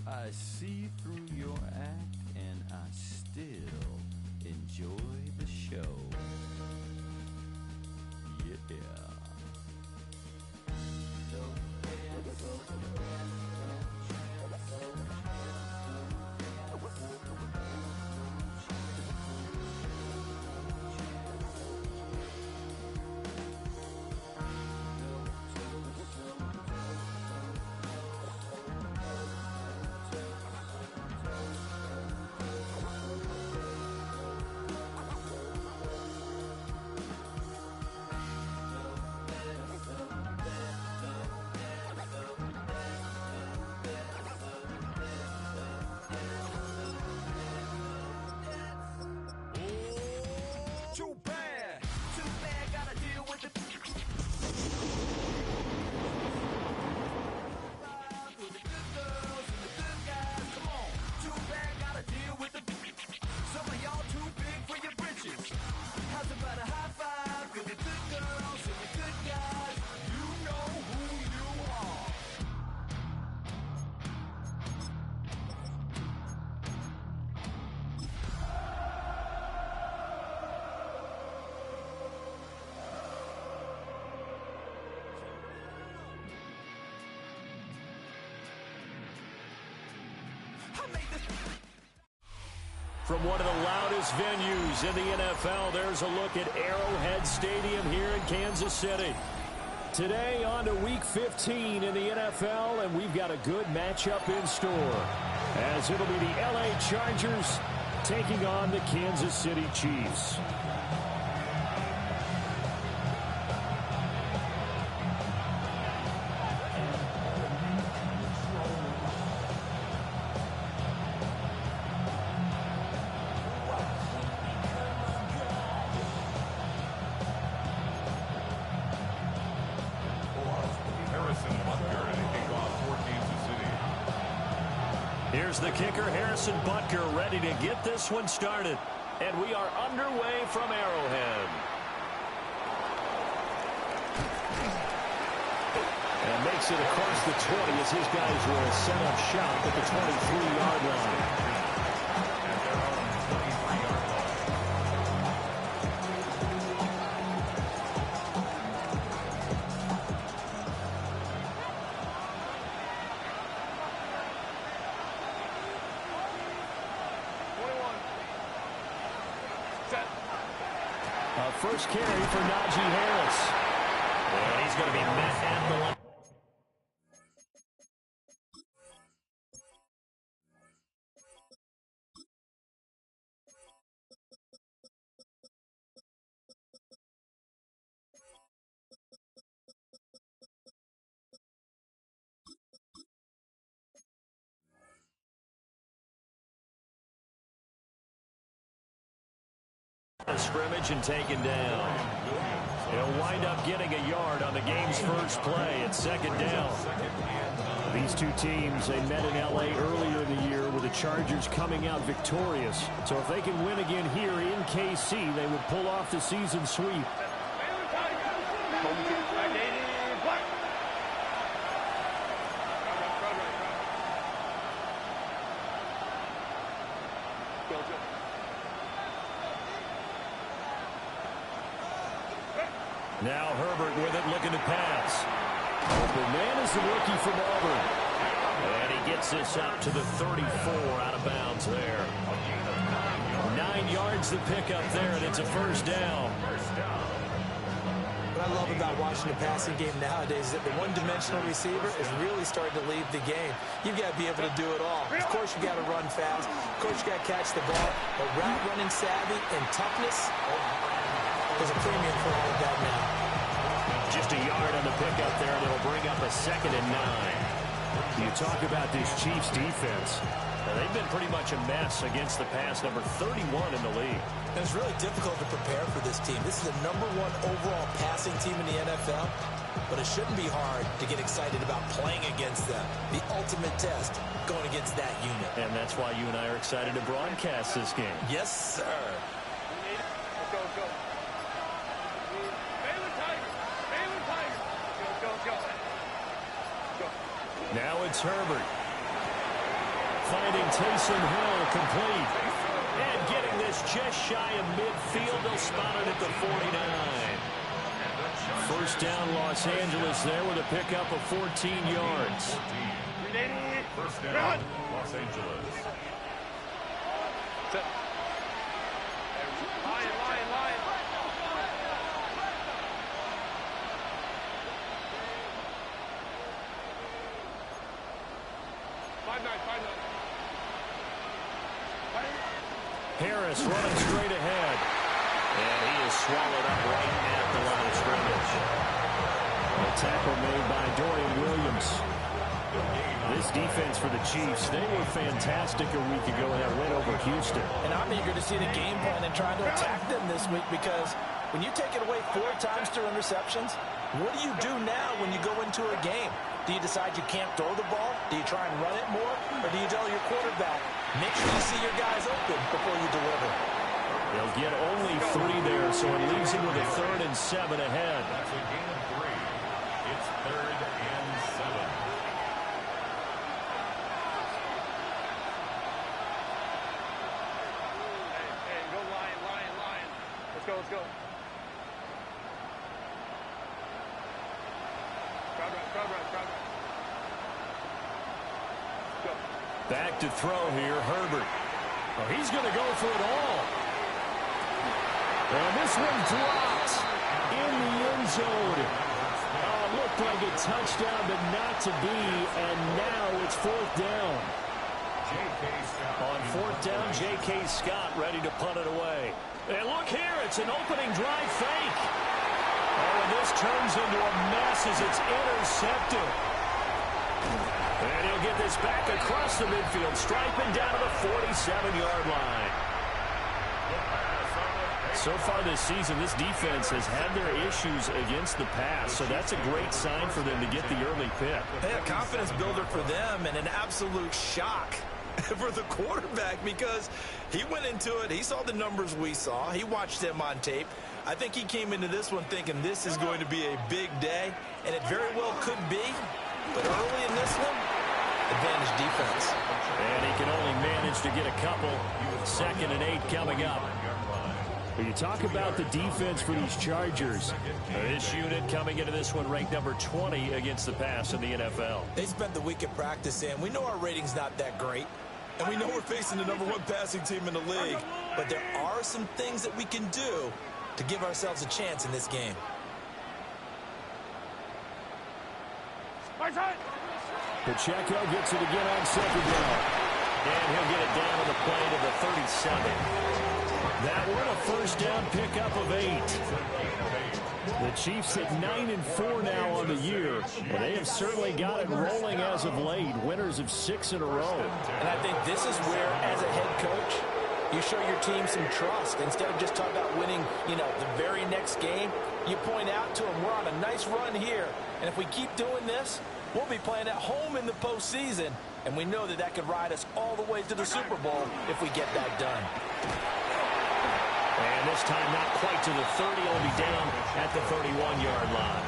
I see through your act and I still enjoy the show. Yeah. From one of the loudest venues in the NFL, there's a look at Arrowhead Stadium here in Kansas City. Today on to Week 15 in the NFL, and we've got a good matchup in store, as it'll be the LA Chargers taking on the Kansas City Chiefs. Here's the kicker, Harrison Butker, ready to get this one started. And we are underway from Arrowhead. And makes it across the 20 as his guys will set up shop at the 23-yard line. First carry for Najee Harris. And he's going to be met at the line. Scrimmage and taken down. He'll wind up getting a yard on the game's first play at second down. These two teams, they met in L.A. earlier in the year with the Chargers coming out victorious. So if they can win again here in KC, they would pull off the season sweep. Now Herbert with it, looking to pass. Open man is the rookie from Auburn. And he gets this up to the 34, out of bounds there. 9 yards the pickup there, and it's a first down. What I love about watching the passing game nowadays is that the one-dimensional receiver is really starting to leave the game. You've got to be able to do it all. Of course, you've got to run fast. Of course, you've got to catch the ball. But route running savvy and toughness, there's a premium for all of that now. Just a yard on the pickup there, and it'll bring up a 2nd and 9. You talk about this Chiefs defense. They've been pretty much a mess against the pass, number 31 in the league. And it's really difficult to prepare for this team. This is the #1 overall passing team in the NFL, but it shouldn't be hard to get excited about playing against them. The ultimate test, going against that unit. And that's why you and I are excited to broadcast this game. Yes, sir. Now it's Herbert. finding Taysom Hill complete. And getting this just shy of midfield. They'll spot it at the 49. First down, Los Angeles there with a pickup of 14 yards. First down, Los Angeles. Lion. 5-9. Harris running straight ahead. And he is swallowed up right at the line of scrimmage. A tackle made by Dorian Williams. This defense for the Chiefs, they were fantastic a week ago in that win over Houston. And I'm eager to see the game plan and trying to attack them this week, because when you take it away 4 times through interceptions, what do you do now when you go into a game? Do you decide you can't throw the ball? Do you try and run it more? Or do you tell your quarterback, make sure you see your guys open before you deliver? They'll get only 3 there, so it leaves him with a 3rd and 7 ahead. That's a gain of 3. It's 3rd and 7. Hey, go Lion. Let's go. Crowd right. Go. Back to throw here, Herbert. Oh, he's going to go for it all. And this one dropped in the end zone. Looked like a touchdown, but not to be. And now it's 4th down. On 4th down, J.K. Scott ready to punt it away. And look here, it's an opening drive fake. Oh, and this turns into a mess as it's intercepted. And he'll get this back across the midfield, striping down to the 47-yard line. So far this season, this defense has had their issues against the pass, so that's a great sign for them to get the early pick. Hey, a confidence builder for them, and an absolute shock for the quarterback, because he went into it, he saw the numbers we saw, he watched them on tape. I think he came into this one thinking this is going to be a big day, and it very well could be, but early in this one, advantage defense. And he can only manage to get a couple. 2nd and 8 coming up. When you talk about the defense for these Chargers, this unit coming into this one ranked number 20 against the pass in the NFL. They spent the week at practice, and we know our rating's not that great. And we know we're facing the number 1 passing team in the league. But there are some things that we can do to give ourselves a chance in this game. Pacheco gets it again on 2nd down. And he'll get it down to the play to the 37. That one a first down pickup of 8. The Chiefs at 9-4 now on the year. But they have certainly got it rolling as of late. Winners of 6 in a row. And I think this is where, as a head coach, you show your team some trust. Instead of just talking about winning, the very next game, you point out to them, we're on a nice run here. And if we keep doing this, we'll be playing at home in the postseason. And we know that could ride us all the way to the Super Bowl if we get that done. And this time not quite to the 30. He'll be down at the 31-yard line.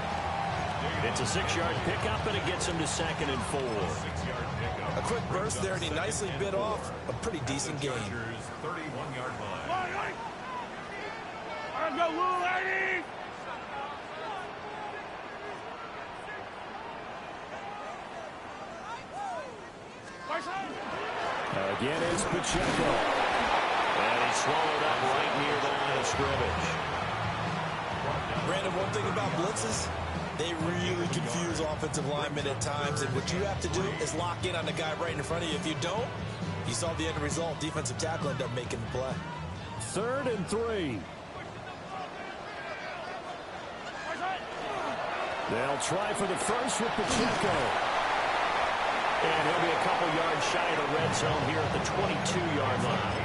It's a 6-yard pickup, and it gets him to 2nd and 4. A quick burst there, and he nicely bit off a pretty decent gain. 31-yard line. Let's go, Lou, ladies! Again is Pacheco. And he's swallowed up right near the line of scrimmage. Brandon, one thing about blitzes, they really confuse offensive linemen at times, and what you have to do is lock in on the guy right in front of you. If you don't, you saw the end result. Defensive tackle ended up making the play. 3rd and 3. They'll try for the first with Pacheco. And he'll be a couple yards shy of the red zone here at the 22-yard line.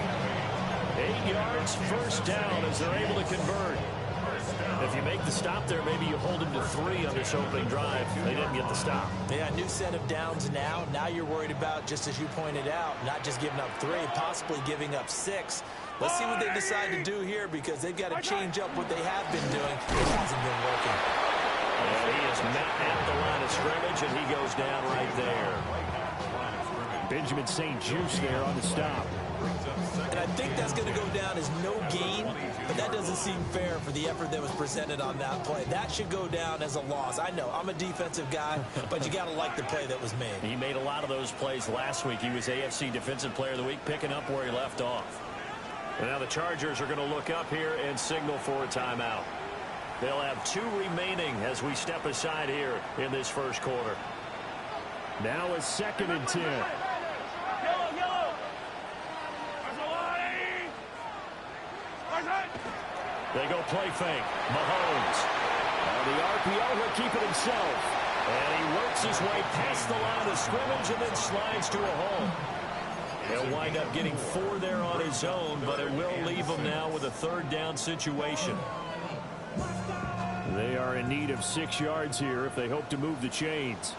8 yards, first down as they're able to convert. If you make the stop there, maybe you hold him to 3 on this opening drive. They didn't get the stop. Yeah, new set of downs now. Now you're worried about, just as you pointed out, not just giving up 3, possibly giving up 6. Let's see what they decide to do here, because they've got to change up what they have been doing. It hasn't been working. And he is met at the line of scrimmage, and he goes down right there. Benjamin St. Juste there on the stop. And I think that's going to go down as no gain, but that doesn't seem fair for the effort that was presented on that play. That should go down as a loss. I know, I'm a defensive guy, but you got to like the play that was made. He made a lot of those plays last week. He was AFC Defensive Player of the Week, picking up where he left off. And now the Chargers are going to look up here and signal for a timeout. They'll have 2 remaining as we step aside here in this first quarter. Now a 2nd and 10. They go play fake. Mahomes. On the RPO, he'll keep it himself. And he works his way past the line of scrimmage and then slides to a hole. He'll wind up getting 4 there on his own, but it will leave him now with a 3rd down situation. They are in need of 6 yards here if they hope to move the chains.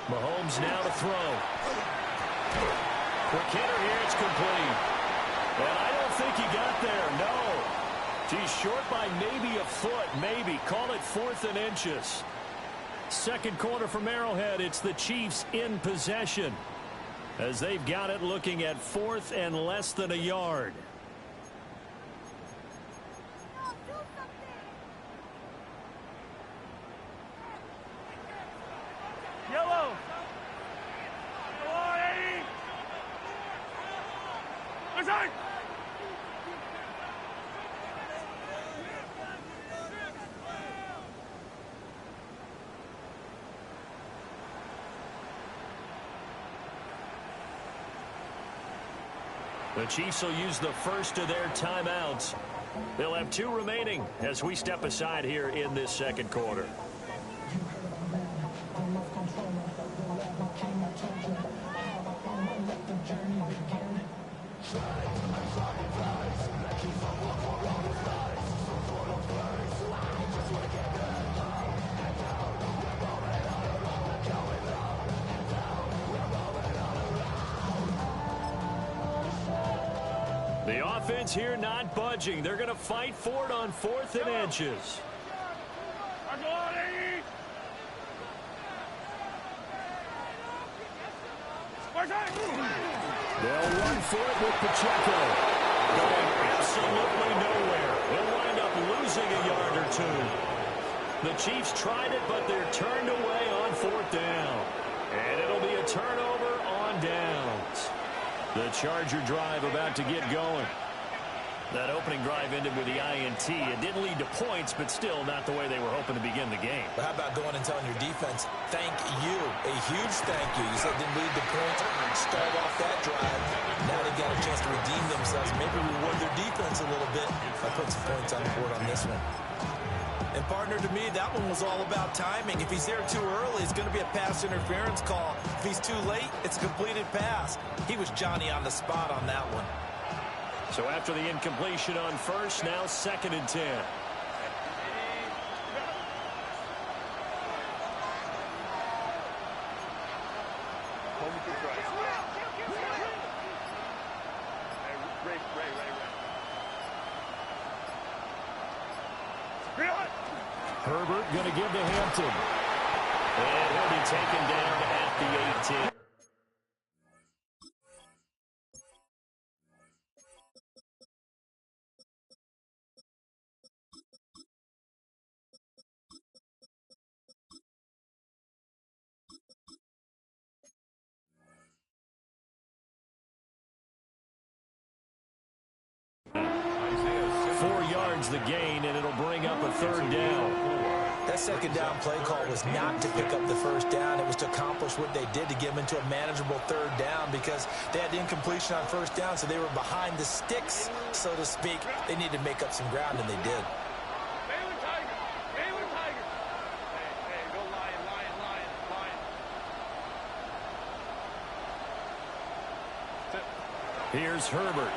Mahomes now to throw. Quick hitter here, it's complete. And I don't think he got there, no. He's short by maybe a foot, maybe. Call it 4th and inches. Second quarter from Arrowhead, it's the Chiefs in possession, as they've got it looking at 4th and less than a yard. Yellow. The Chiefs will use the first of their timeouts. They'll have 2 remaining as we step aside here in this second quarter. The offense here not budging. They're going to fight for it on 4th and inches. They'll run for it with Pacheco. Going absolutely nowhere. He'll wind up losing a yard or 2. The Chiefs tried it, but they're turned away on 4th down. And it'll be a turnover on downs. The Charger drive about to get going. That opening drive ended with the INT. It didn't lead to points, but still not the way they were hoping to begin the game. But how about going and telling your defense, thank you, a huge thank you. You said didn't lead to points, start off that drive. Now they've got a chance to redeem themselves, maybe reward their defense a little bit by putting some points on the board on this one. And partner, to me, that one was all about timing. If he's there too early, it's going to be a pass interference call. If he's too late, it's a completed pass. He was Johnny on the spot on that one. So after the incompletion on first, now 2nd and 10. Herbert going to give to Hampton. And he'll be taken down at the 18. The gain, and it'll bring up a 3rd down. That 2nd down play call was not to pick up the 1st down. It was to accomplish what they did to get them into a manageable 3rd down because they had incompletion on 1st down, so they were behind the sticks, so to speak. They needed to make up some ground, and they did. Here's Herbert.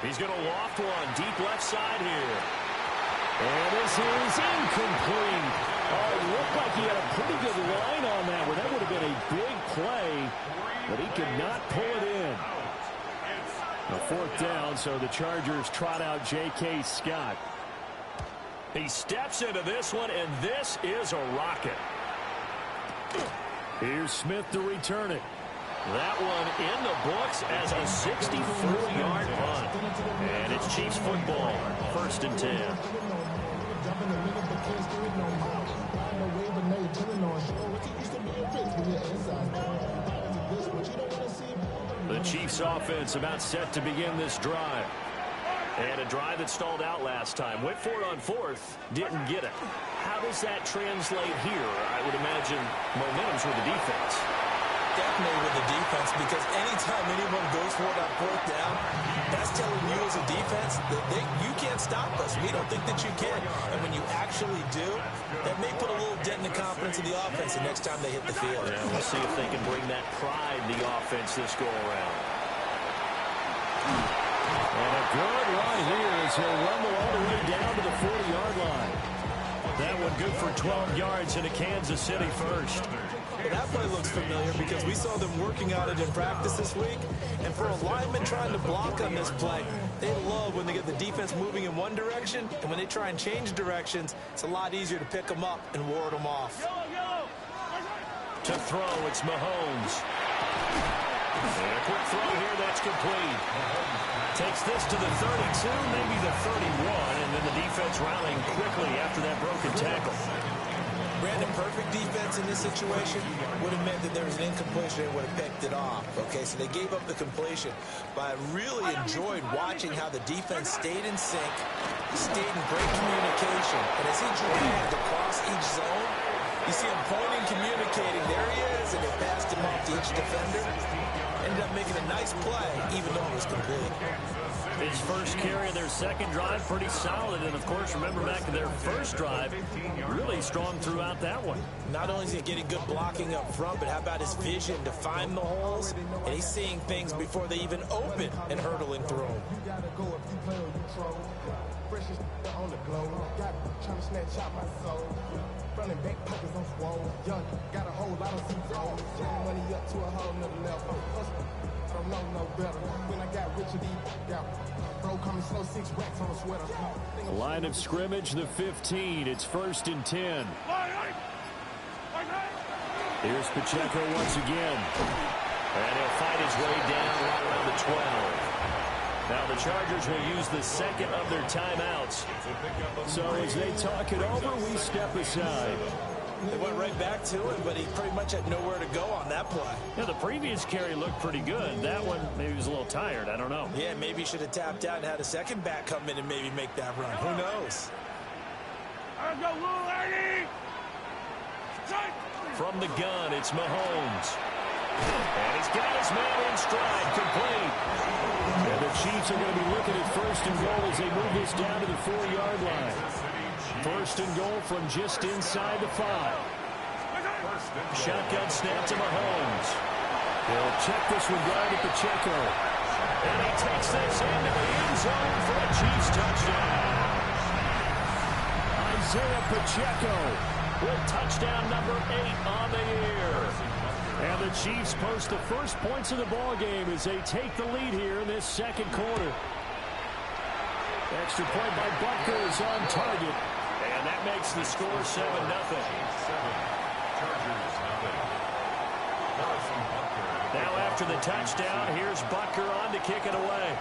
He's going to loft one deep left side here. And this is incomplete. Oh, it looked like he had a pretty good line on that one. That would have been a big play, but he could not pull it in. A fourth down, so the Chargers trot out J.K. Scott. He steps into this one, and this is a rocket. Here's Smith to return it. That one in the books as a 64-yard punt. And it's Chiefs football, 1st and 10. The Chiefs offense about set to begin this drive. And a drive that stalled out last time. Went for it on 4th, didn't get it. How does that translate here? I would imagine momentum's with the defense. Definitely with the defense, because anytime anyone goes for it on 4th down, that's telling you as a defense that you can't stop us. We don't think that you can. And when you actually do, that may put a little dent in the confidence of the offense the next time they hit the field. Yeah, we'll see if they can bring that pride to the offense this go-around. And a good run here as he'll rumble all the way down to the 40-yard line. That one good for 12 yards into Kansas City first. Well, that play looks familiar because we saw them working on it in practice this week. And for a lineman trying to block on this play, they love when they get the defense moving in one direction. And when they try and change directions, it's a lot easier to pick them up and ward them off. To throw, it's Mahomes. And a quick throw here, that's complete. Takes this to the 32, maybe the 31, and then the defense rallying quickly after that broken tackle. Brandon, perfect defense in this situation would have meant that there was an incompletion and would have picked it off. Okay, so they gave up the completion. But I really enjoyed watching how the defense stayed in sync, stayed in great communication. And as he dragged across each zone, you see him pointing, communicating. There he is, and they passed him off to each defender. Ended up making a nice play, even though it was complete. His first carry of their second drive, pretty solid. And, of course, remember back to their first drive, really strong throughout that one. Not only is he getting good blocking up front, but how about his vision to find the holes? And he's seeing things before they even open and hurdling through them. Running back pockets on swole, young, got a whole lot of C-Pro, turn money up to a whole nother level. I don't know no better. When I got Richard E. Bro, coming slow, 6 racks on a sweater. Line of scrimmage, the 15. It's 1st and 10. Here's Pacheco once again. And he'll fight his way down right around the 12. Now the Chargers will use the second of their timeouts. So as they talk it over, we step aside. They went right back to it, but he pretty much had nowhere to go on that play. Yeah, the previous carry looked pretty good. That one, maybe he was a little tired. I don't know. Yeah, maybe he should have tapped out and had a second back come in and maybe make that run. Who knows? From the gun, it's Mahomes. And he's got his man in stride, complete. And the Chiefs are going to be looking at 1st and goal as they move this down to the 4-yard line. 1st and goal from just inside the 5. Shotgun snap to Mahomes. He'll check this one down to Pacheco. And he takes this into the end zone for a Chiefs touchdown. Isaiah Pacheco with touchdown number 8 on the year. And the Chiefs post the first points of the ball game as they take the lead here in this second quarter. Extra point by Butker is on target. And that makes the score 7-0. Now after the touchdown, here's Butker on to kick it away.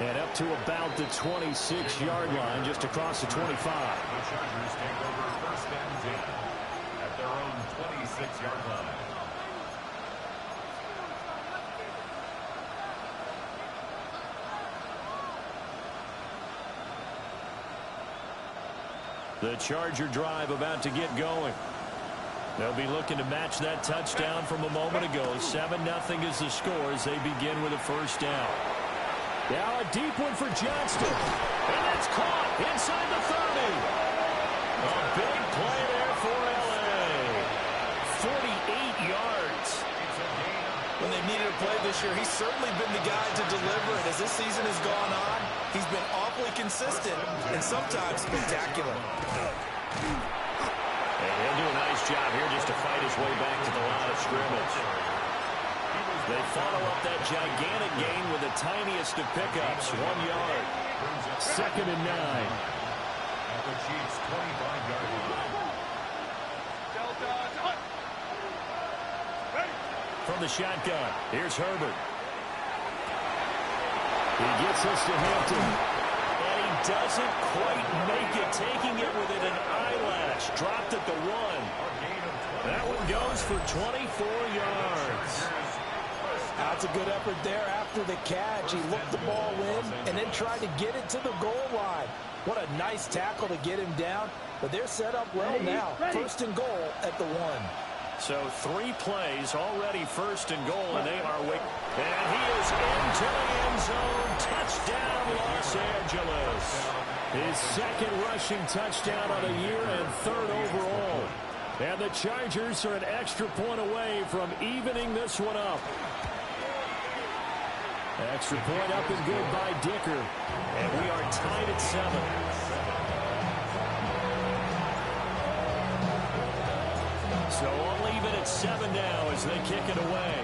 And up to about the 26-yard line, just across the 25. The Chargers take over 1st and 10 at their own 26-yard line. The Charger drive about to get going. They'll be looking to match that touchdown from a moment ago. 7-0 is the score as they begin with a first down. Now a deep one for Johnston. And it's caught inside the 30. A big play there for L.A. 48 yards. When they've needed a play this year, he's certainly been the guy to deliver it. As this season has gone on, he's been awfully consistent and sometimes spectacular. And He'll do a nice job here just to fight his way back to the line of scrimmage. They follow up that gigantic gain with the tiniest of pickups, 1 yard. 2nd and 9. At the Chiefs' 25-yard line. From the shotgun, here's Herbert. He gets us to Hampton. And he doesn't quite make it, taking it within an eyelash. Dropped at the 1. That one goes for 24 yards. That's a good effort there after the catch. He looked the ball in and then tried to get it to the goal line. What a nice tackle to get him down. But they're set up well now. 1st and goal at the 1. So 3 plays already 1st and goal, and they are waiting. And he is into the end zone. Touchdown, Los Angeles. His 2nd rushing touchdown of the year and 3rd overall. And the Chargers are an extra point away from evening this one up. Extra point up and good by Dicker. And we are tied at 7. So all even at 7 now as they kick it away.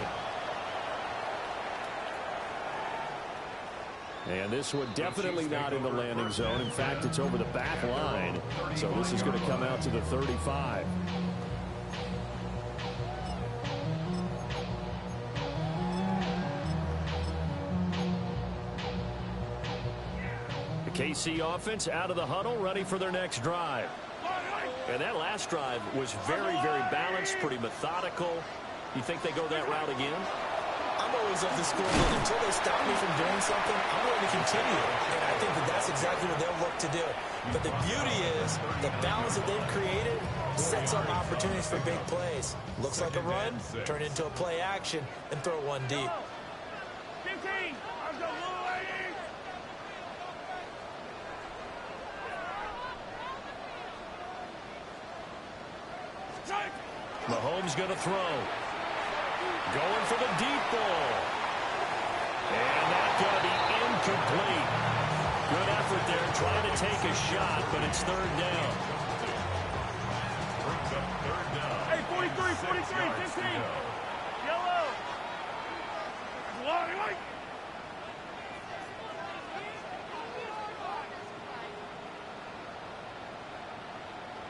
And this one definitely not in the landing zone. In fact, it's over the back line. So this is going to come out to the 35. The KC offense out of the huddle, ready for their next drive. And that last drive was very, very balanced, pretty methodical. You think they go that route again? I'm always of the school that until they stop me from doing something, I'm going to continue. And I think that that's exactly what they'll look to do. But the beauty is the balance that they've created sets up opportunities for big plays. Looks like a run, turn into a play action, and throw one deep. 15. Let's go, little lady. Mahomes going to throw. Going for the deep ball. And that's going to be incomplete. Good effort there trying to take a shot, but it's 3rd down. Hey, 43, 15. Yellow. White.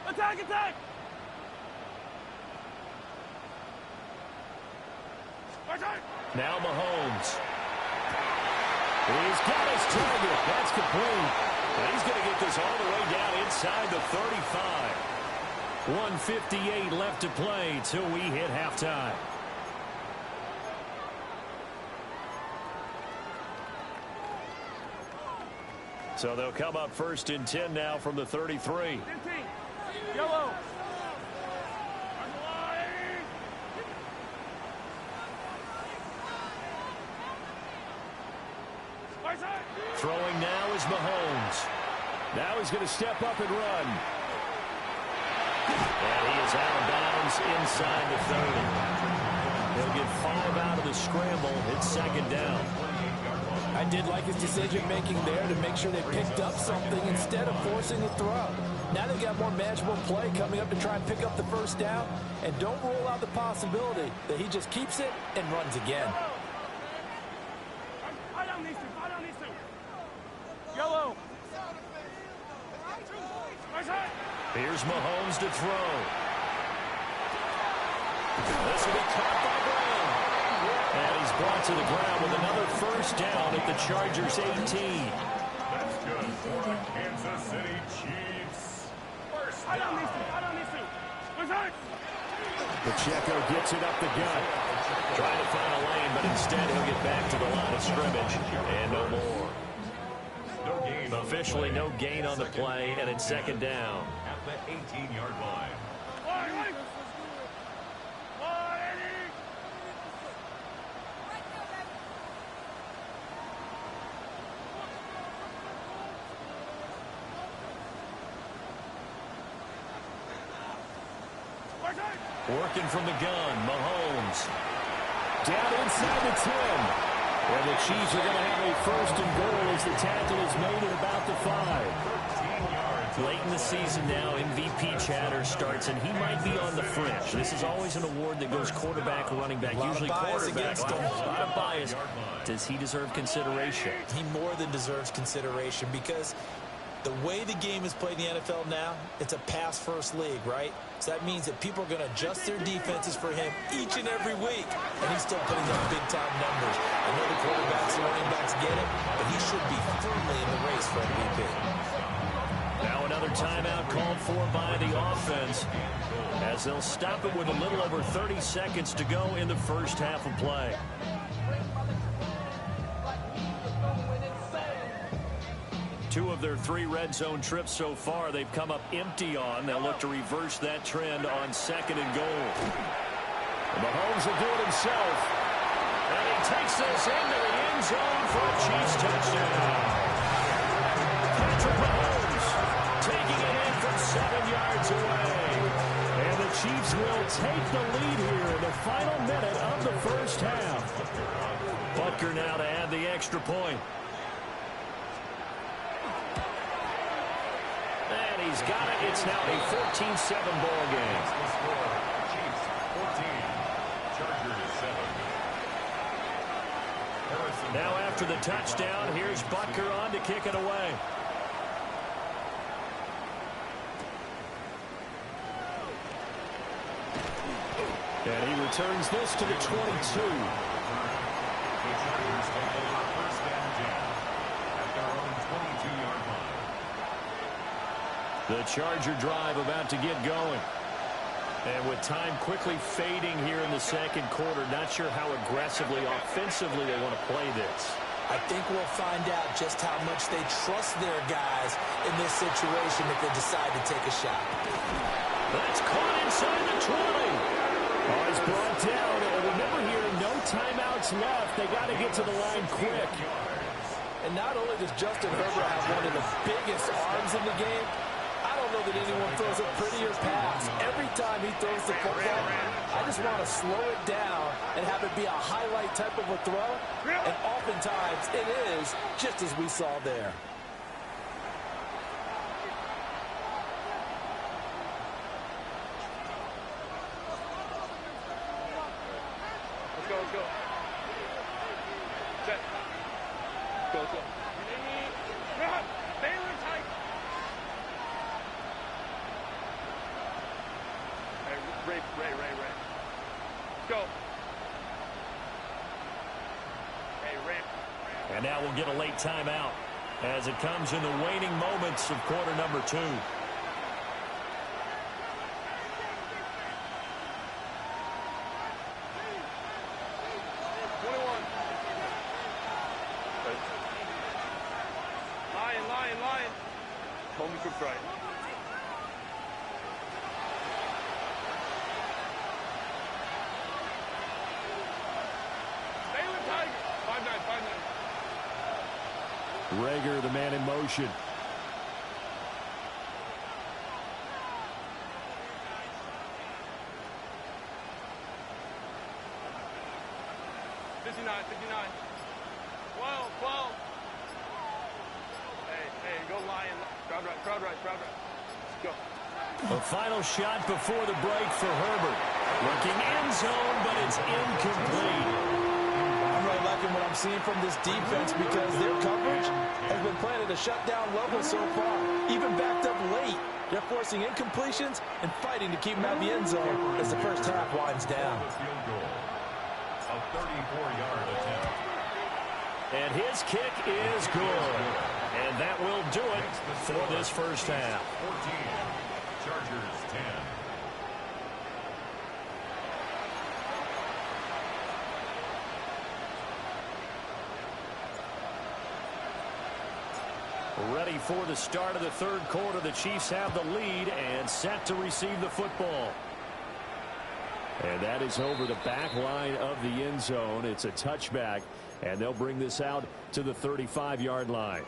Attack. Now Mahomes. He's got his target. That's complete. And he's going to get this all the way down inside the 35. 1:58 left to play till we hit halftime. So they'll come up 1st and 10 now from the 33. 15. Yellow. Throwing now is Mahomes. Now he's going to step up and run. And he is out of bounds inside the 30. He'll get 5 out of the scramble. It's 2nd down. I did like his decision-making there to make sure they picked up something instead of forcing a throw. Now they've got more manageable play coming up to try and pick up the 1st down. And don't rule out the possibility that he just keeps it and runs again. Yellow. Here's Mahomes to throw. This will be caught by Brown. And he's brought to the ground with another 1st down at the Chargers 18. That's good for the Kansas City Chiefs. First down. Pacheco gets it up the gut. Trying to find a lane, but instead he'll get back to the line of scrimmage. And no more. Officially no gain on the play, and it's 2nd down. At the 18-yard line. Working from the gun, Mahomes. Down inside the 10. And the Chiefs are going to have a 1st and goal as the tackle is made at about the 5. 13 yards Late in the season now, MVP chatter starts, and he might be on the fringe. This is always an award that goes quarterback or running back, usually quarterback. A lot of bias. Does he deserve consideration? He more than deserves consideration because the way the game is played in the NFL now, it's a pass-first league, right? So that means that people are going to adjust their defenses for him each and every week, and he's still putting up big-time numbers. I know the quarterbacks and running backs get it, but he should be firmly in the race for MVP. Now another timeout called for by the offense, as they'll stop it with a little over 30 seconds to go in the first half of play. Two of their 3 red zone trips so far they've come up empty on. They'll look to reverse that trend on 2nd and goal. And Mahomes will do it himself. And he takes this into the end zone for a Chiefs touchdown. Patrick Mahomes taking it in from 7 yards away. And the Chiefs will take the lead here in the final minute of the first half. Butker now to add the extra point. And he's got it. It's now a 14-7 ball game. Chiefs 14, Chargers 7. Now after the touchdown, here's Butker on to kick it away. And he returns this to the 22. The Chargers take over 1st and 10 at their own 22-yard line. The Charger drive about to get going. And with time quickly fading here in the second quarter, not sure how aggressively, offensively they want to play this. I think we'll find out just how much they trust their guys in this situation if they decide to take a shot. That's caught inside the 20. Oh, it's brought down. And remember here, no timeouts left. They got to get to the line quick. And not only does Justin Herbert have one of the biggest arms in the game, I don't know that anyone throws a prettier pass. Every time he throws the football, I just want to slow it down and have it be a highlight type of a throw. And oftentimes it is, just as we saw there. Let's go, let's go. Set. Go, let's go. Baylor tight. Ray. Go. Hey, Ray. And now we'll get a late timeout as it comes in the waning moments of quarter number 2. Lion. Home cooked right. Baylor tight. 5-9. Rager, the man in motion. Go Lion. Crowd right. Go. A final shot before the break for Herbert. Looking end zone, but it's incomplete. I'm really liking what I'm seeing from this defense because their coverage has been playing at a shutdown level so far. Even backed up late, they're forcing incompletions and fighting to keep them out of the end zone as the first half winds down. A 34-yard attempt. And his kick is good. And that will do it for this first half. 14, Chargers 10. Ready for the start of the third quarter. The Chiefs have the lead and set to receive the football. And that is over the back line of the end zone. It's a touchback, and they'll bring this out to the 35-yard line.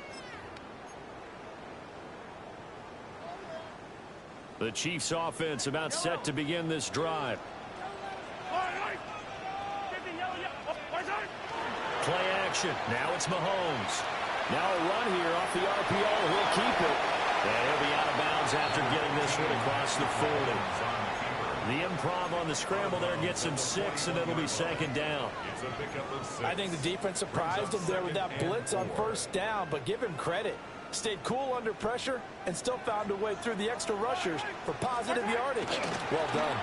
The Chiefs offense about set to begin this drive. Play action. Now it's Mahomes. Now a run here off the RPO. He'll keep it. And he'll be out of bounds after getting this one across the 40. The improv on the scramble there gets him 6, and it'll be second down. I think the defense surprised him there with that blitz on first down, but give him credit. Stayed cool under pressure and still found a way through the extra rushers for positive yardage. Well done.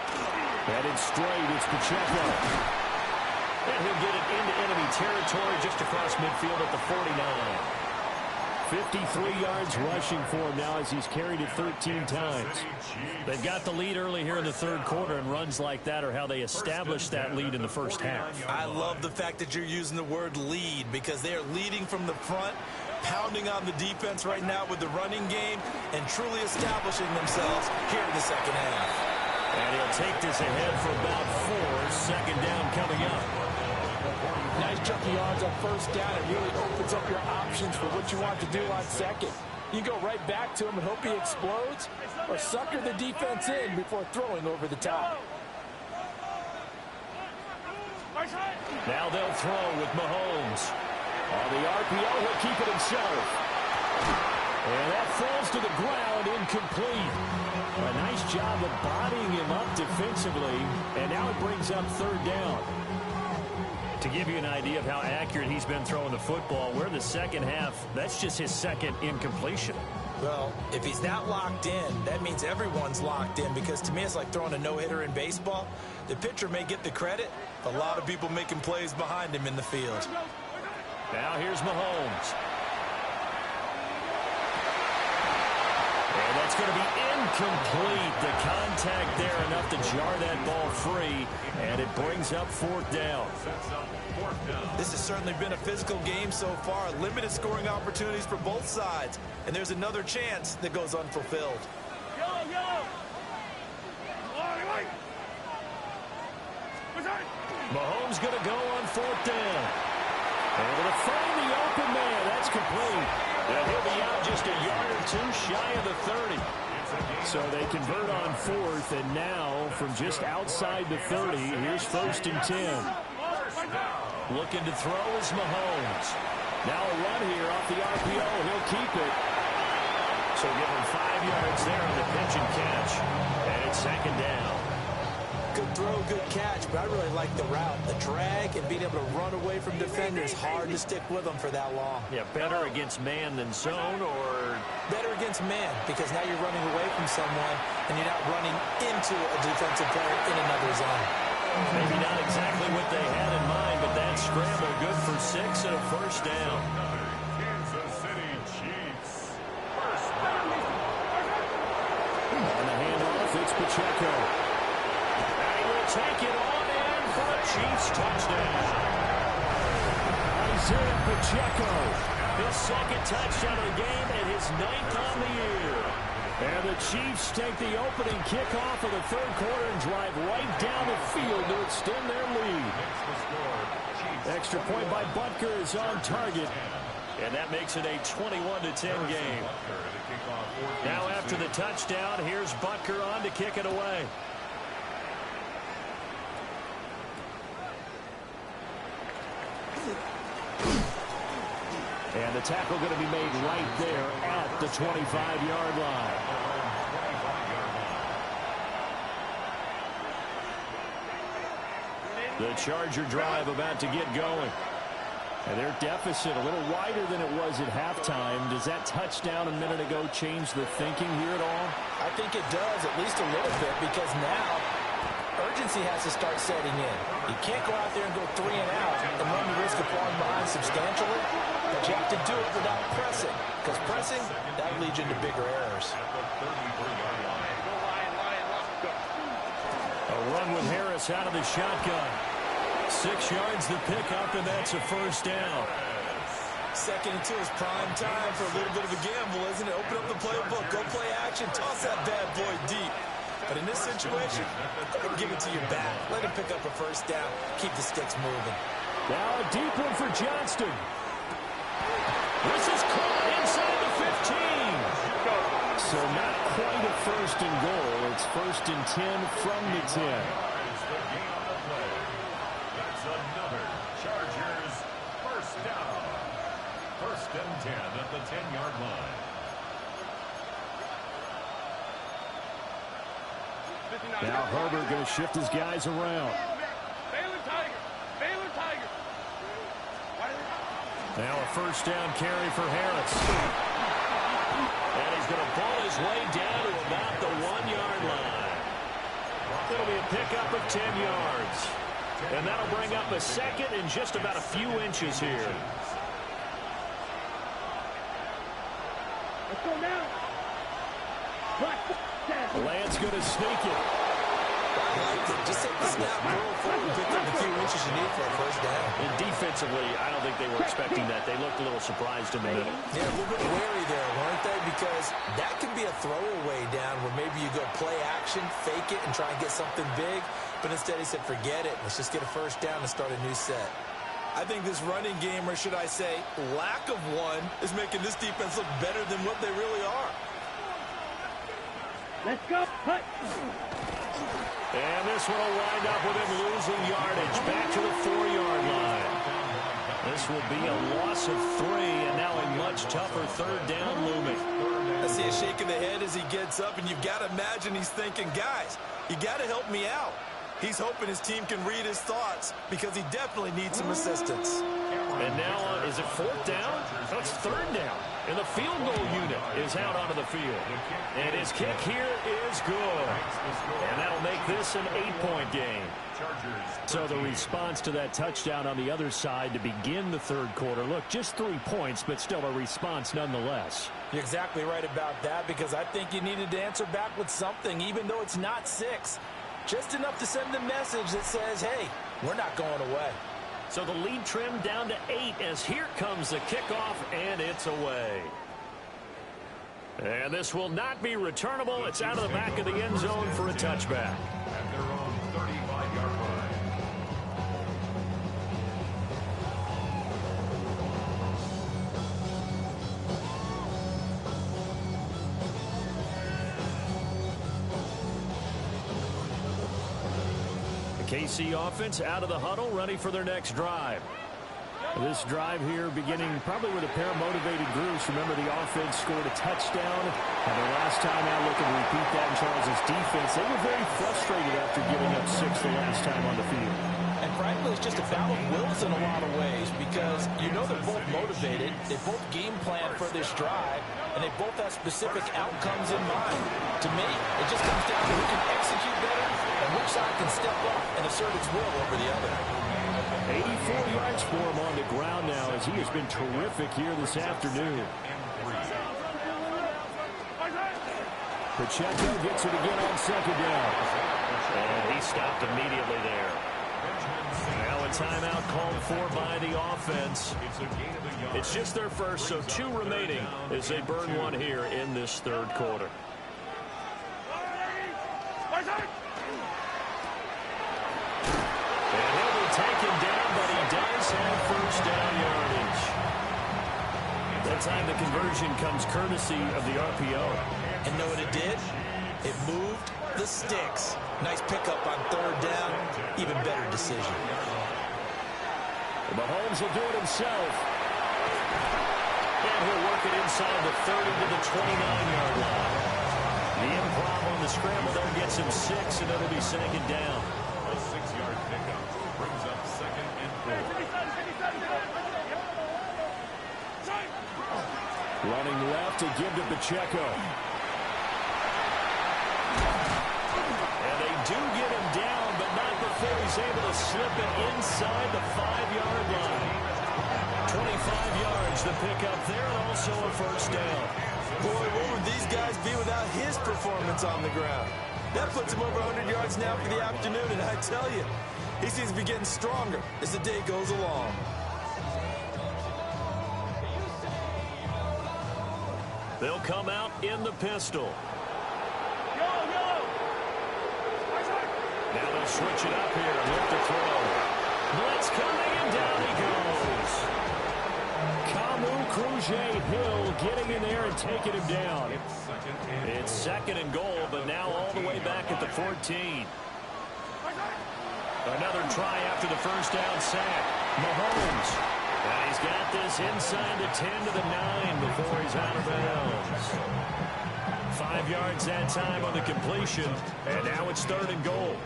Headed straight, it's Pacheco. And he'll get it into enemy territory just across midfield at the 49. 53 yards rushing for him now as he's carried it 13 times. They've got the lead early here in the third quarter, and runs like that are how they established that lead in the first half. I love the fact that you're using the word lead because they are leading from the front, pounding on the defense right now with the running game, and truly establishing themselves here in the second half. And he'll take this ahead for about 4. Second down coming up. Nice chunky yards on first down. It really opens up your options for what you want to do on second. You go right back to him and hope he explodes, or sucker the defense in before throwing over the top. Now they'll throw with Mahomes. On the RPO, he'll keep it himself. And that falls to the ground, incomplete. A nice job of bodying him up defensively, and now it brings up third down. To give you an idea of how accurate he's been throwing the football, we're in the second half. That's just his second incompletion. Well, if he's that locked in, that means everyone's locked in, because to me it's like throwing a no-hitter in baseball. The pitcher may get the credit, but a lot of people making plays behind him in the field. Now here's Mahomes. And that's going to be incomplete. The contact there enough to jar that ball free, and it brings up fourth down. This has certainly been a physical game so far. Limited scoring opportunities for both sides, and there's another chance that goes unfulfilled. Mahomes going to go on fourth down. Able to find the open man. That's complete. And he'll be out just a yard or 2 shy of the 30. So they convert on fourth, and now from just outside the 30, here's first and 10. Looking to throw is Mahomes. Now a run here off the RPO. He'll keep it. So give him 5 yards there on the pitch and catch. And it's second down. Good throw, good catch, but I really like the route. The drag and being able to run away from defenders, hard to stick with them for that long. Yeah, better against man than zone, or? Better against man, because now you're running away from someone and you're not running into a defensive player in another zone. Maybe not exactly what they had in mind, but that scramble good for 6 and a first down. Kansas City Chiefs. On the handoff, it's Pacheco. Take it on in for a Chiefs touchdown. Isaiah Pacheco, his second touchdown of the game and his 9th on the year. And the Chiefs take the opening kickoff of the third quarter and drive right down the field to extend their lead. Extra point by Butker is on target. And that makes it a 21-10 game. Now after the touchdown, here's Butker on to kick it away. And the tackle going to be made right there at the 25-yard line. The Charger drive about to get going. And their deficit a little wider than it was at halftime. Does that touchdown a minute ago change the thinking here at all? I think it does, at least a little bit, because now urgency has to start setting in. You can't go out there and go 3 and out and run the risk of falling behind substantially, but you have to do it without pressing, because pressing, that leads you into bigger errors. A run with Harris out of the shotgun. 6 yards the pickup, and that's a first down. 2nd and 2 is prime time for a little bit of a gamble, isn't it? Open up the playbook, go play action, toss that bad boy deep. But in this situation, give it to your back. Let him pick up a first down. Keep the sticks moving. Now a deep one for Johnston. This is caught inside the 15. So not quite a first and goal. It's first and 10 from the 10. That's another Chargers first down. First and 10 at the 10-yard line. Now Herbert going to shift his guys around. Baylor Tiger. Baylor Tiger. Now a first down carry for Harris. And he's going to pull his way down to about the 1-yard line. It'll be a pickup of 10 yards. And that'll bring up a second and just about a few inches here. Let's go now. Lance going to sneak it. Just take the snap, roll forward, pick up the few inches you need for a first down. And defensively, I don't think they were expecting that. They looked a little surprised in the middle. Yeah, a little bit wary there, weren't they? Because that can be a throwaway down where maybe you go play action, fake it, and try and get something big. But instead he said, forget it. Let's just get a first down and start a new set. I think this running game, or should I say lack of one, is making this defense look better than what they really are. Let's go. Cut. And this one will wind up with him losing yardage back to the 4-yard line. This will be a loss of 3, and now a much tougher third down looming. I see a shake of the head as he gets up, and you've got to imagine he's thinking, guys, you got to help me out. He's hoping his team can read his thoughts because he definitely needs some assistance. And now, is it 4th down? That's 3rd down. And the field goal unit is out onto the field. And his kick here is good. And that'll make this an 8-point game. So the response to that touchdown on the other side to begin the third quarter. Look, just 3 points, but still a response nonetheless. You're exactly right about that, because I think you needed to answer back with something, even though it's not 6. Just enough to send a message that says, hey, we're not going away. So the lead trimmed down to 8 as here comes the kickoff, and it's away. And this will not be returnable. It's out of the back of the end zone for a touchback. At their own 35-yard line. KC offense out of the huddle, ready for their next drive. This drive here beginning probably with a pair of motivated groups. Remember, the offense scored a touchdown, and the last time out looking to repeat that in Charles' defense. They were very frustrated after giving up 6 the last time on the field. And frankly, it's just a battle of wills in a lot of ways, because you know they're both motivated, they both game plan for this drive, and they both have specific outcomes in mind. To me, it just comes down to who can execute better and which side can step up and assert its will over the other. 84 yards for him on the ground now, as he has been terrific here this afternoon. Pacheco gets it again on 2nd down. And he stopped immediately there. Now a timeout called for by the offense. It's just their first, so 2 remaining as they burn one here in this third quarter. And he'll be taken down, but he does have first down yardage. That time the conversion comes courtesy of the RPO. And know what it did? It moved the sticks. Nice pickup on 3rd down. Even better decision. Mahomes will do it himself. And he'll work it inside the 30 to the 29-yard line. The improv on the scramble there gets him 6, and it'll be 2nd down. A 6-yard pickup brings up 2nd and 4. Running left to give to Pacheco. And they do get him down, but not before he's able to slip it inside the 5-yard line. 25 yards to pick up there, and also a first down. Boy, what would these guys be without his performance on the ground? That puts him over 100 yards now for the afternoon, and I tell you, he seems to be getting stronger as the day goes along. They'll come out in the pistol. Now they'll switch it up here and look to throw. Blitz coming, and down he goes. Kamu Krujay-Hill getting in there and taking him down. It's 2nd and goal, but now all the way back at the 14. Another try after the first down sack. Mahomes. And he's got this inside the 10 to the 9 before he's out of bounds. 5 yards that time on the completion, and now it's 3rd and goal.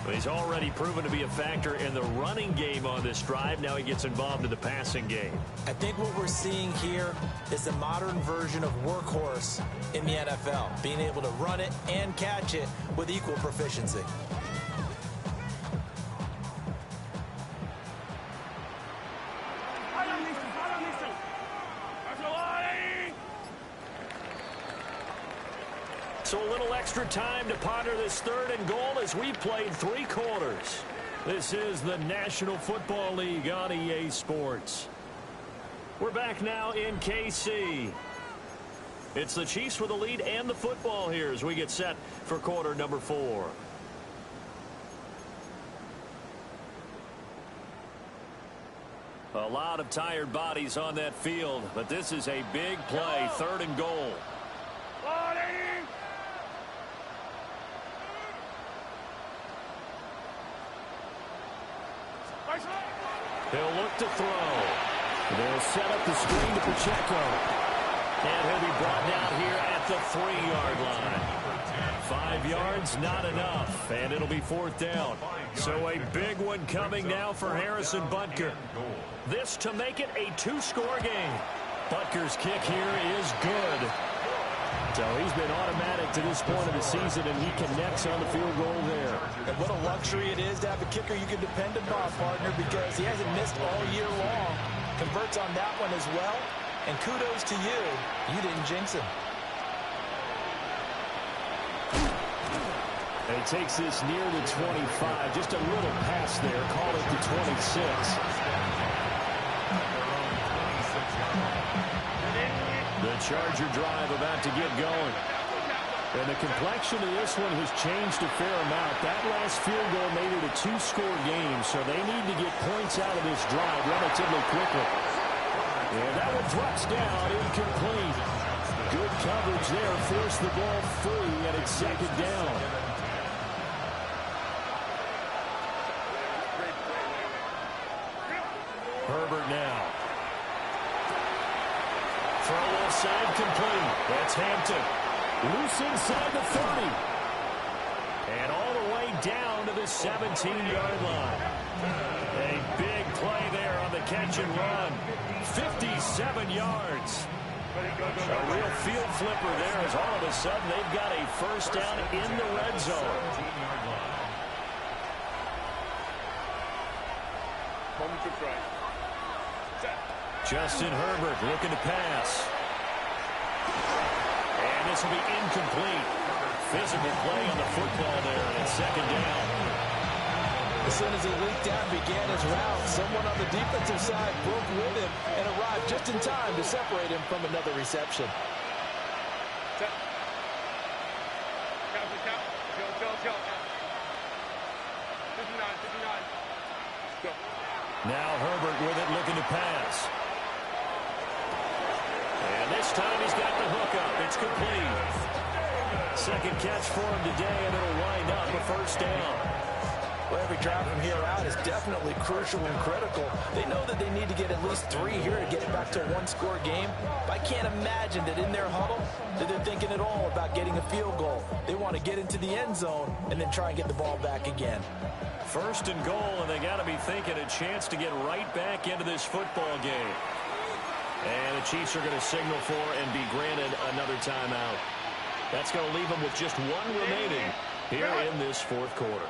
He's already proven to be a factor in the running game on this drive. Now he gets involved in the passing game. I think what we're seeing here is the modern version of workhorse in the NFL, being able to run it and catch it with equal proficiency. So a little extra time to ponder this 3rd and goal as we played 3 quarters. This is the National Football League on EA Sports. We're back now in KC. It's the Chiefs with the lead and the football here as we get set for quarter number 4. A lot of tired bodies on that field, but this is a big play, 3rd and goal. He'll look to throw. They'll set up the screen to Pacheco. And he'll be brought down here at the 3-yard line. 5 yards, not enough. And it'll be 4th down. So a big one coming now for Harrison Butker. This to make it a 2-score game. Butker's kick here is good. So he's been automatic to this point of the season, and he connects on the field goal there. And what a luxury it is to have a kicker you can depend upon, partner, because he hasn't missed all year long. Converts on that one as well. And kudos to you. You didn't jinx him. And he takes this near the 25. Just a little pass there. Call it the 26. The Charger drive about to get going. And the complexion of this one has changed a fair amount. That last field goal made it a 2-score game, so they need to get points out of this drive relatively quickly. And that one drops down, incomplete. Good coverage there, forced the ball free, and it's 2nd down. Herbert now. Throw offside complete. That's Hampton. Loose inside the 30. And all the way down to the 17-yard line. A big play there on the catch and run. 57 yards. A real field flipper there as all of a sudden they've got a 1st down in the red zone. Moment to try. Justin Herbert looking to pass. And this will be incomplete. Physical play on the football there, and it's 2nd down. As soon as he leaked out and began his route, someone on the defensive side broke with him and arrived just in time to separate him from another reception. Now Herbert with it, looking to pass. And this time he's got the hook up. It's complete. 2nd catch for him today, and it'll wind up a 1st down. Well, every drive from here out is definitely crucial and critical. They know that they need to get at least 3 here to get it back to a 1-score game. But I can't imagine that in their huddle that they're thinking at all about getting a field goal. They want to get into the end zone and then try and get the ball back again. 1st and goal, and they got to be thinking a chance to get right back into this football game. And the Chiefs are going to signal for and be granted another timeout. That's going to leave them with just 1 remaining here in this 4th quarter.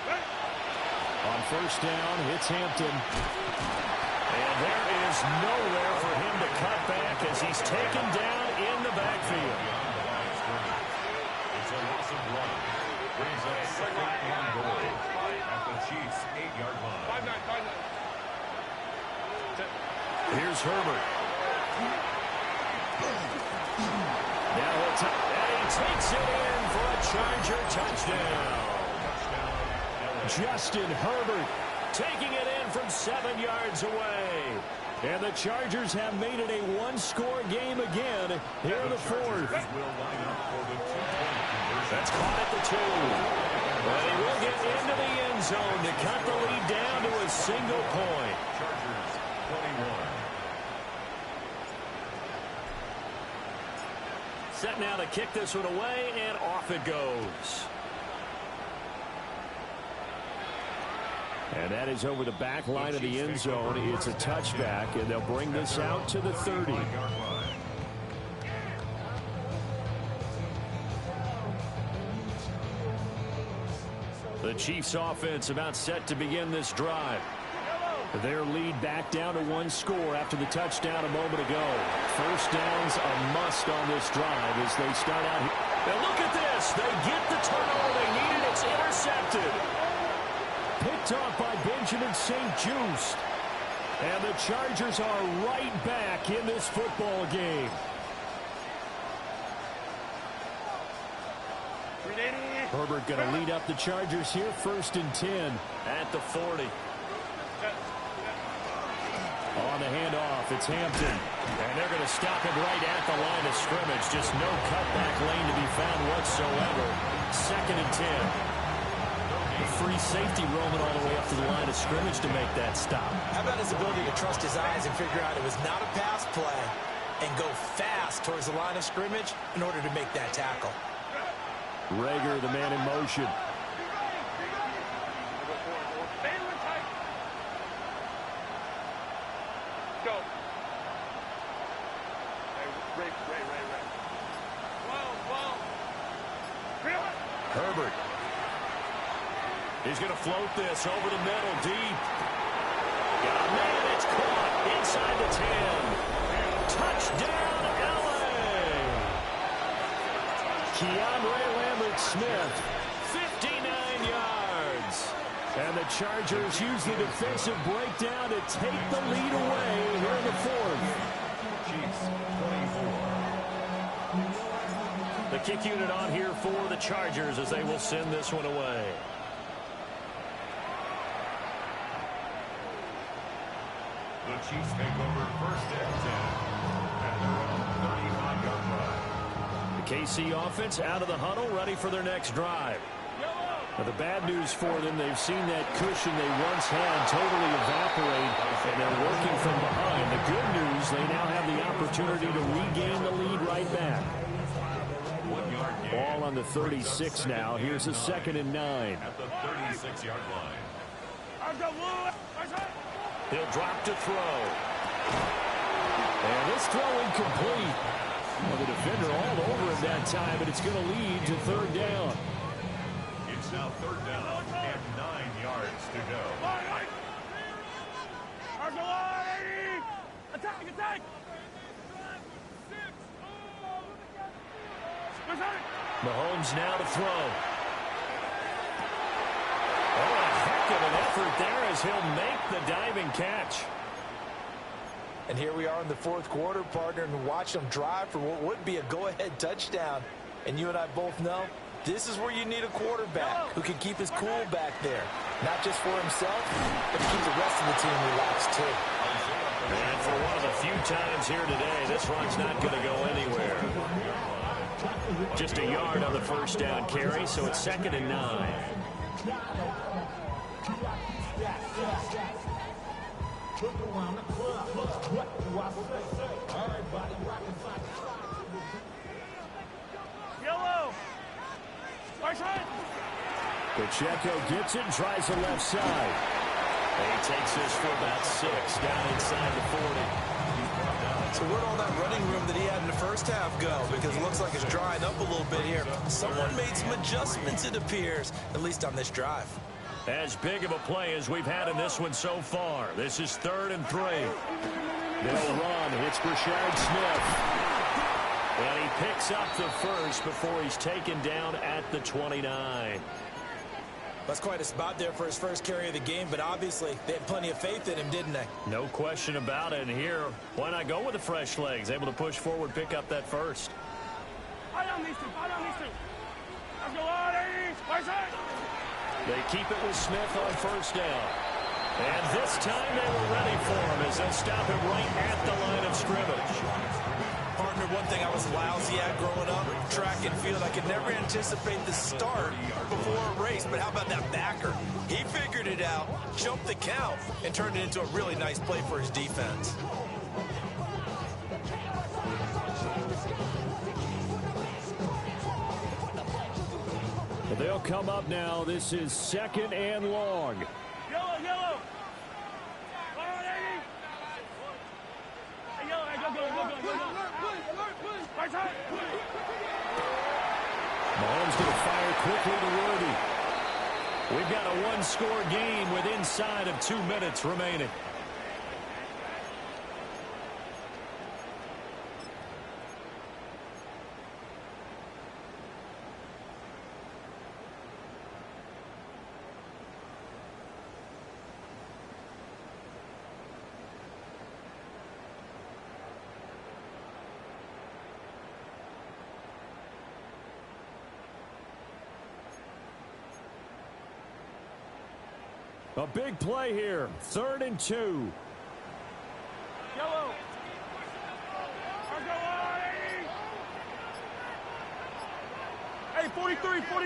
On 1st down, it's Hampton. And there is nowhere for him to cut back as he's taken down in the backfield. It's a loss of 1. Brings up 2nd and goal at the Chiefs' 8-yard line. 5-9. Here's Herbert. Now he'll and he takes it in for a Charger touchdown. Justin Herbert taking it in from 7 yards away. And the Chargers have made it a 1-score game again here in the 4th. That's caught at the 2. But he will get into the end zone to cut the lead down to a single point. Chargers 21. set now to kick this one away, and off it goes. And that is over the back line of the end zone. It's a touchback, and they'll bring this out to the 30. The Chiefs offense about set to begin this drive. Their lead back down to one score after the touchdown a moment ago. First down's a must on this drive as they start out here. Now look at this. They get the turnover they needed. It's intercepted. Picked off by Benjamin St-Juste. And the Chargers are right back in this football game. Herbert going to lead up the Chargers here, 1st and 10 at the 40. On the handoff, it's Hampton. And they're going to stop it right at the line of scrimmage. Just no cutback lane to be found whatsoever. 2nd and 10. A free safety roaming all the way up to the line of scrimmage to make that stop. How about his ability to trust his eyes and figure out it was not a pass play and go fast towards the line of scrimmage in order to make that tackle. Rager, the man in motion. Go. Ray. Whoa. Herbert. He's going to float this over the middle, deep. Got a man, it's caught inside the 10. Touchdown, L.A. Keandre Lambert-Smith, 59 yards. And the Chargers use the defensive breakdown to take the lead away here in the 4th. Chiefs 24. The kick unit on here for the Chargers as they will send this one away. The Chiefs take over 1st and 10 at their own 35-yard line. The KC offense out of the huddle, ready for their next drive. Now, the bad news for them, they've seen that cushion they once had totally evaporate, and they're working from behind. The good news, they now have the opportunity to regain the lead right back. 1 yard gain. Ball on the 36 now. Here's a 2nd and 9. At the 36-yard line. He'll drop to throw. And this throw incomplete. Well, the defender all over him that time, but it's going to lead to 3rd down. It's now 3rd down and 9 yards to go. Attack! Mahomes now to throw. Oh, a heck of an effort there as he'll make the diving catch. And here we are in the 4th quarter, partner, and watch them drive for what would be a go-ahead touchdown. And you and I both know this is where you need a quarterback who can keep his cool back there. Not just for himself, but to keep the rest of the team relaxed, too. And for one of the few times here today, this run's not going to go anywhere. Just a yard on the 1st down carry, so it's 2nd and 9. Yellow. Pacheco gets it and tries the left side. And he takes this for about 6 down inside the 40. So where'd all that running room that he had in the first half go? Because it looks like it's drying up a little bit here. Someone made some adjustments, it appears, at least on this drive. As big of a play as we've had in this one so far. This is 3rd and 3. They'll run. It's Brashard Smith. And he picks up the first before he's taken down at the 29. That's quite a spot there for his first carry of the game, but obviously they had plenty of faith in him, didn't they? No question about it. And here, why not go with the fresh legs? Able to push forward, pick up that first. They keep it with Smith on 1st down. And this time they were ready for him as they stop him right at the line of scrimmage. Partner, one thing I was lousy at growing up, track and field, I could never anticipate the start before a race. But how about that backer? He figured it out, jumped the count, and turned it into a really nice play for his defense. They'll come up now. This is 2nd and long. Yellow, yellow. Hey, yellow, hey, go. Right side. Mahomes going to fire quickly to Worthy. We've got a one-score game with inside of 2 minutes remaining. A big play here. 3rd and 2. Yellow. Hey, 43, 10.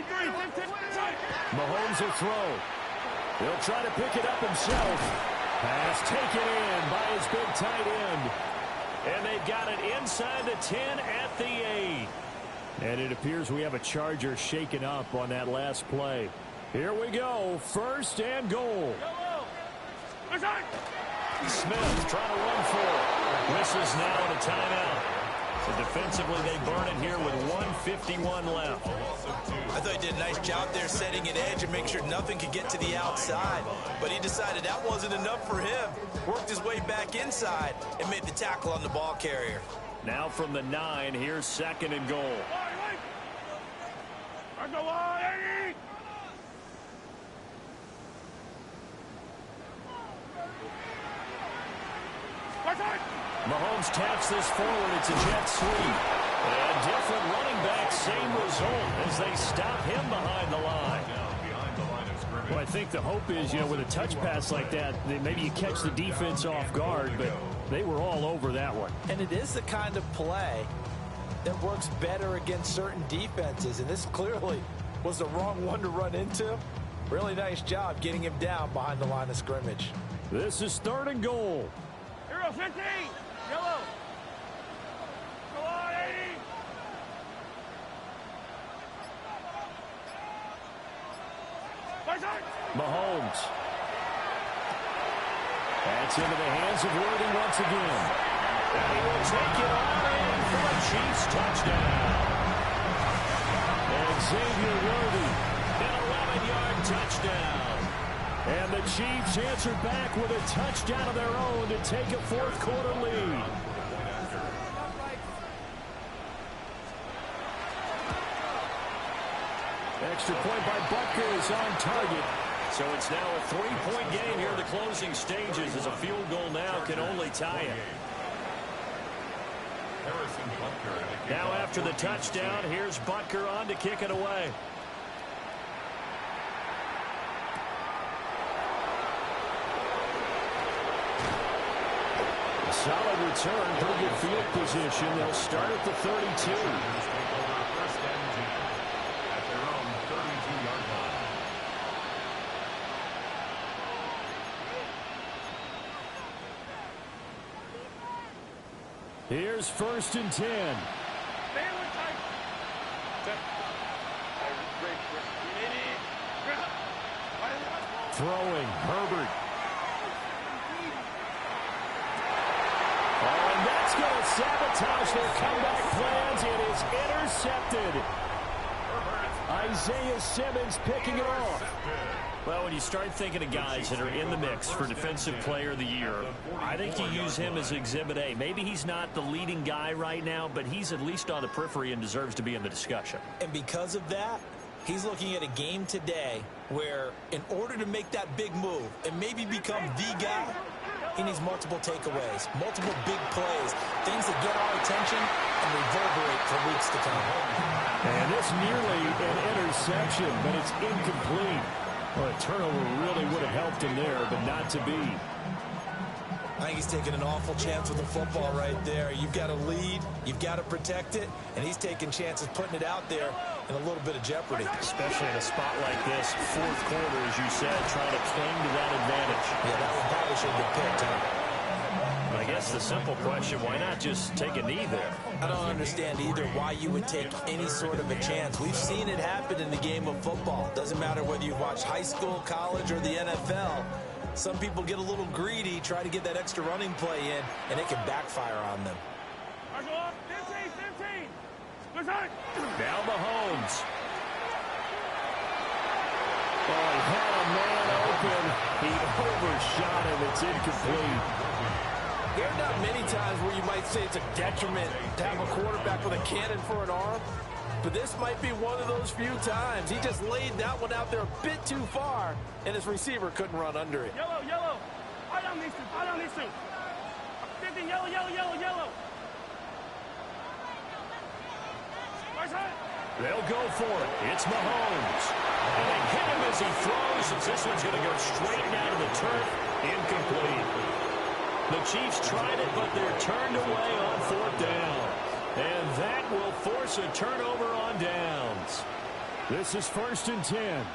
Mahomes will throw. He'll try to pick it up himself. Pass taken in by his big tight end. And they've got it inside the 10 at the 8. And it appears we have a Charger shaken up on that last play. Here we go. 1st and goal. Smith trying to run for it. Misses now on a timeout. So defensively, they burn it here with 1:51 left. I thought he did a nice job there setting an edge and make sure nothing could get to the outside. But he decided that wasn't enough for him. Worked his way back inside and made the tackle on the ball carrier. Now from the 9, here's 2nd and goal. Mahomes taps this forward. It's a jet sweep. And different running back, same result as they stop him behind the line. Well, I think the hope is, with a touch pass like that, maybe you catch the defense off guard, but they were all over that one. And it is the kind of play that works better against certain defenses, and this clearly was the wrong one to run into. Really nice job getting him down behind the line of scrimmage. This is 3rd and goal. Hero 15. Yellow. Go on, 80. Mahomes. That's into the hands of Worthy once again. And he will take it all in for a Chiefs touchdown. And Xavier Worthy, an 11-yard touchdown. And the Chiefs answered back with a touchdown of their own to take a 4th quarter lead. Extra point by Butker is on target. So it's now a 3-point game here in the closing stages as a field goal now can only tie it. Now after the touchdown, here's Butker on to kick it away. A solid return, pretty good field position. They'll start at the 32. Here's 1st and 10. Throwing, Herbert. Oh, and that's going to sabotage their comeback plans. It is intercepted. Isaiah Simmons picking it off. Well, when you start thinking of guys that are in the mix for Defensive Player of the Year, I think you use him as Exhibit A. Maybe he's not the leading guy right now, but he's at least on the periphery and deserves to be in the discussion. And because of that, he's looking at a game today where in order to make that big move and maybe become the guy, he needs multiple takeaways, multiple big plays, things that get our attention and reverberate for weeks to come. And it's nearly an interception, but it's incomplete. Well, a turnover really would have helped him there, but not to be. I think he's taking an awful chance with the football right there. You've got to lead, you've got to protect it, and he's taking chances putting it out there in a little bit of jeopardy. Especially in a spot like this, 4th quarter, as you said, trying to cling to that advantage. Yeah, that one probably should have been picked, huh? I guess guess the simple question, why not just take a knee there? I don't understand either why you would take any sort of a chance. We've seen it happen in the game of football. Doesn't matter whether you've watched high school, college, or the NFL. Some people get a little greedy, try to get that extra running play in, and it can backfire on them. 15. Now Mahomes. Oh, he had a man open. He overshot him. It's incomplete. There are not many times where you might say it's a detriment to have a quarterback with a cannon for an arm, but this might be one of those few times. He just laid that one out there a bit too far, and his receiver couldn't run under it. Yellow. I don't need to. 15, yellow. Right side. They'll go for it. It's Mahomes. And they hit him as he throws, as this one's going to go straight down to the turf. Incomplete. The Chiefs tried it, but they're turned away on 4th down. And that will force a turnover on downs. This is 1st and 10. 5-9.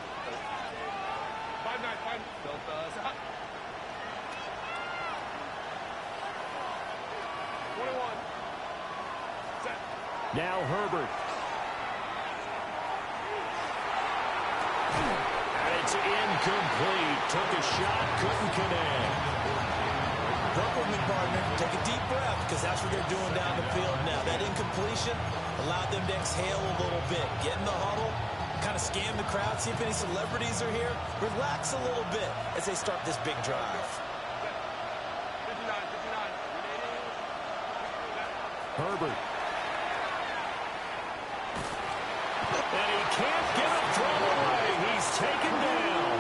Now Herbert. And it's incomplete. Took a shot, couldn't connect. Work with me, partner. Take a deep breath, because that's what they're doing down the field now. That incompletion allowed them to exhale a little bit. Get in the huddle, kind of scan the crowd, see if any celebrities are here. Relax a little bit as they start this big drive. 59. Herbert. And he can't get a throw away. He's taken down.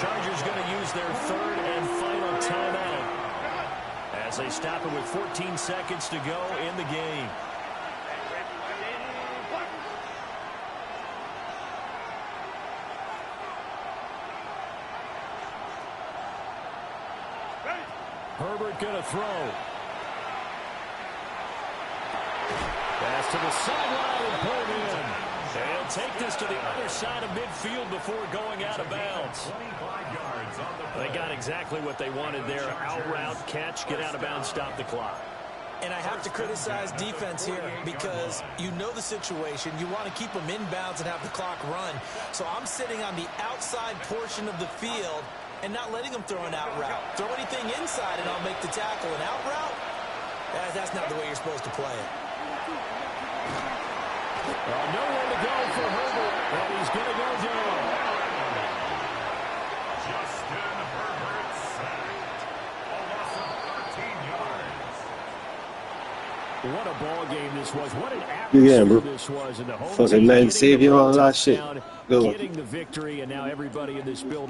Chargers going to use their 3rd and final timeout as they stop it with 14 seconds to go in the game. Herbert going to throw. Pass to the sideline and pulled in. They'll take this to the other side of midfield before going out of bounds. They got exactly what they wanted there. Out route, catch, get out of bounds, stop the clock. And I have to criticize defense here because you know the situation. You want to keep them inbounds and have the clock run. So I'm sitting on the outside portion of the field and not letting them throw an out route. Throw anything inside and I'll make the tackle. An out route? That's not the way you're supposed to play it. Nowhere to go for Herbert, and he's going to go down. Justin Herbert sacked. A loss of 13 yards. What a ball game this was. What an Yeah, atmosphere bro. this was. And the home Fucking team Madden getting save the you all that touchdown, shit. Good one. getting the victory, and now everybody in this building